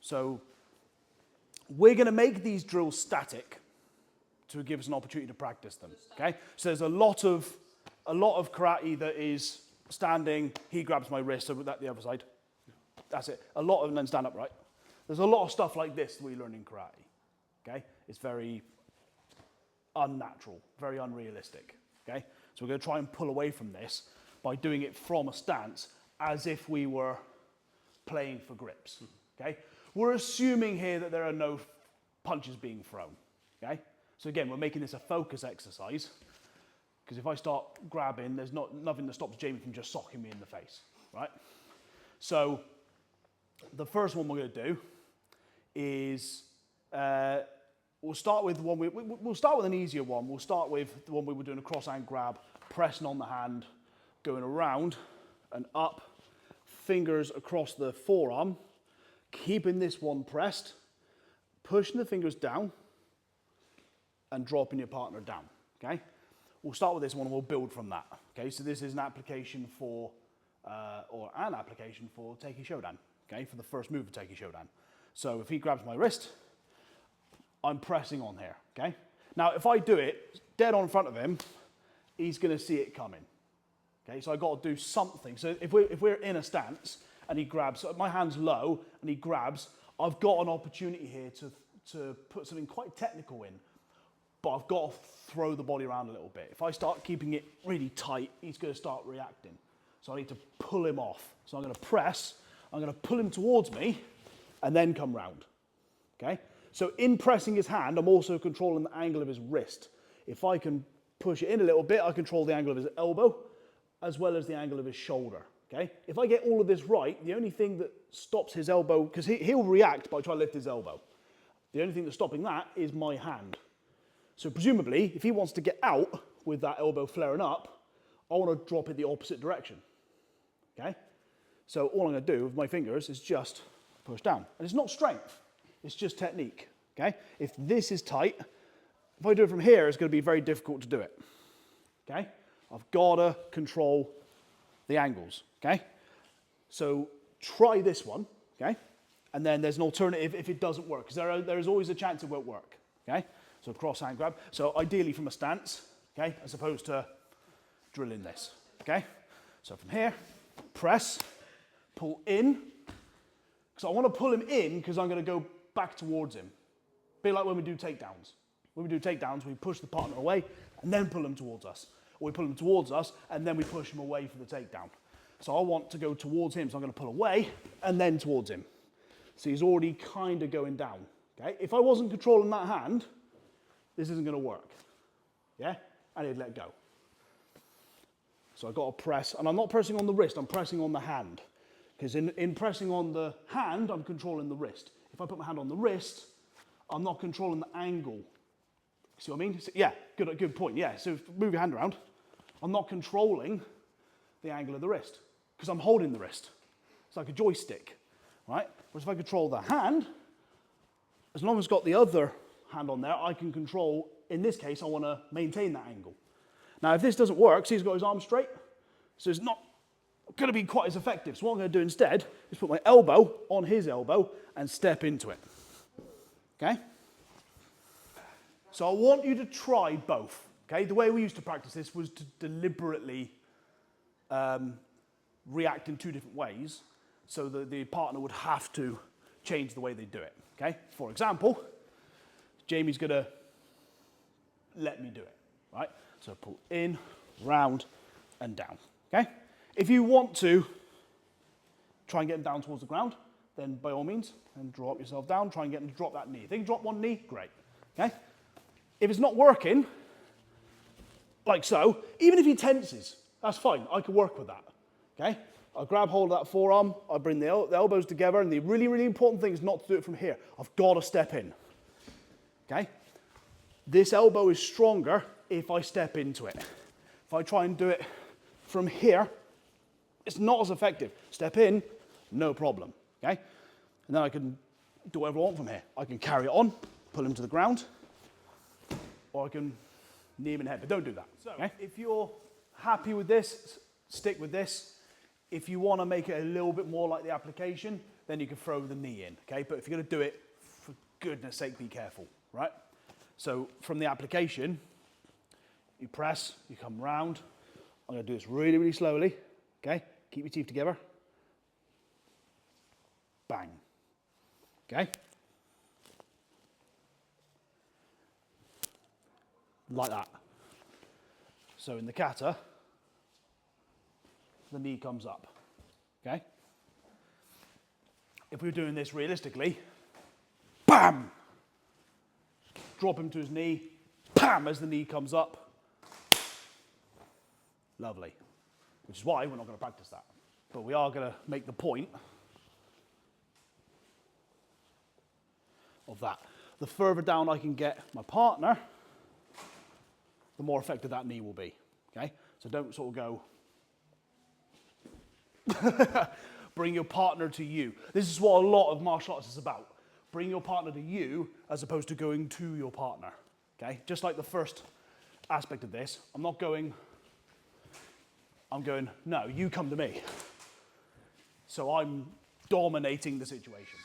So we're going to make these drills static to give us an opportunity to practice them. Okay? So there's a lot of karate that is standing, he grabs my wrist, so that the other side. That's it. A lot of, and then stand upright. There's a lot of stuff like this that we learn in karate. Okay? It's very unnatural, very unrealistic. Okay? So we're going to try and pull away from this by doing it from a stance as if we were playing for grips. Okay? We're assuming here that there are no punches being thrown. Okay? So again, we're making this a focus exercise, because if I start grabbing, there's nothing that stops Jamie from just socking me in the face, right? So the first one we're going to do is we'll start with an easier one. We'll start with the one we were doing, a cross hand grab, pressing on the hand, going around and up, fingers across the forearm, keeping this one pressed, pushing the fingers down, and dropping your partner down, okay? We'll start with this one and we'll build from that, okay? So this is an application for, Tekki Shodan, okay? For the first move of Tekki Shodan. So if he grabs my wrist, I'm pressing on here, okay? Now, if I do it dead on in front of him, he's gonna see it coming, okay? So I've got to do something. So if we're in a stance and he grabs, my hand's low and he grabs, I've got an opportunity here to put something quite technical in, but I've got to throw the body around a little bit. If I start keeping it really tight, he's going to start reacting. So I need to pull him off. So I'm going to press, I'm going to pull him towards me, and then come round, okay? So in pressing his hand, I'm also controlling the angle of his wrist. If I can push it in a little bit, I control the angle of his elbow, as well as the angle of his shoulder, okay? If I get all of this right, the only thing that stops his elbow, because he'll react by trying to lift his elbow. The only thing that's stopping that is my hand. So presumably, if he wants to get out with that elbow flaring up, I want to drop it the opposite direction, okay? So all I'm going to do with my fingers is just push down. And it's not strength, it's just technique, okay? If this is tight, if I do it from here, it's going to be very difficult to do it, okay? I've got to control the angles, okay? So try this one, okay? And then there's an alternative if it doesn't work, because there is always a chance it won't work, okay? So cross hand grab. So ideally from a stance, okay, as opposed to drilling this, okay? So from here, press, pull in. So I want to pull him in because I'm going to go back towards him. A bit like when we do takedowns. When we do takedowns, we push the partner away and then pull him towards us. Or we pull him towards us and then we push him away for the takedown. So I want to go towards him, so I'm going to pull away and then towards him. So he's already kind of going down, okay? If I wasn't controlling that hand, this isn't going to work, yeah? And he'd let go. So I've got to press, and I'm not pressing on the wrist, I'm pressing on the hand. Because in pressing on the hand, I'm controlling the wrist. If I put my hand on the wrist, I'm not controlling the angle. See what I mean? So, yeah, good point, yeah. So move your hand around. I'm not controlling the angle of the wrist, because I'm holding the wrist. It's like a joystick, right? Whereas if I control the hand, as long as I've got the other hand on there, I can control, in this case, I want to maintain that angle. Now, if this doesn't work, see he's got his arm straight, so it's not going to be quite as effective. So what I'm going to do instead is put my elbow on his elbow and step into it, okay? So I want you to try both, okay? The way we used to practice this was to deliberately react in two different ways, so that the partner would have to change the way they do it, okay? For example, Jamie's going to let me do it, right? So pull in, round, and down, okay? If you want to try and get him down towards the ground, then by all means, and drop yourself down, try and get him to drop that knee. If they can drop one knee, great, okay? If it's not working, like so, even if he tenses, that's fine, I can work with that, okay? I grab hold of that forearm, I bring the elbows together, and the really, really important thing is not to do it from here. I've got to step in. Okay? This elbow is stronger if I step into it. If I try and do it from here, it's not as effective. Step in, no problem. Okay? And then I can do whatever I want from here. I can carry it on, pull him to the ground, or I can knee him in the head, but don't do that. So, okay? If you're happy with this, stick with this. If you want to make it a little bit more like the application, then you can throw the knee in, okay? But if you're going to do it, for goodness sake, be careful, right? So from the application, you press, you come round. I'm going to do this really, really slowly, okay? Keep your teeth together. Bang, okay? Like that. So in the kata, the knee comes up, okay? If we were doing this realistically, bam! Drop him to his knee, bam, as the knee comes up. Lovely. Which is why we're not going to practice that. But we are going to make the point of that. The further down I can get my partner, the more effective that knee will be, okay? So don't sort of go, bring your partner to you. This is what a lot of martial arts is about. Bring your partner to you as opposed to going to your partner, okay? Just like the first aspect of this, I'm going, no, you come to me. So I'm dominating the situation.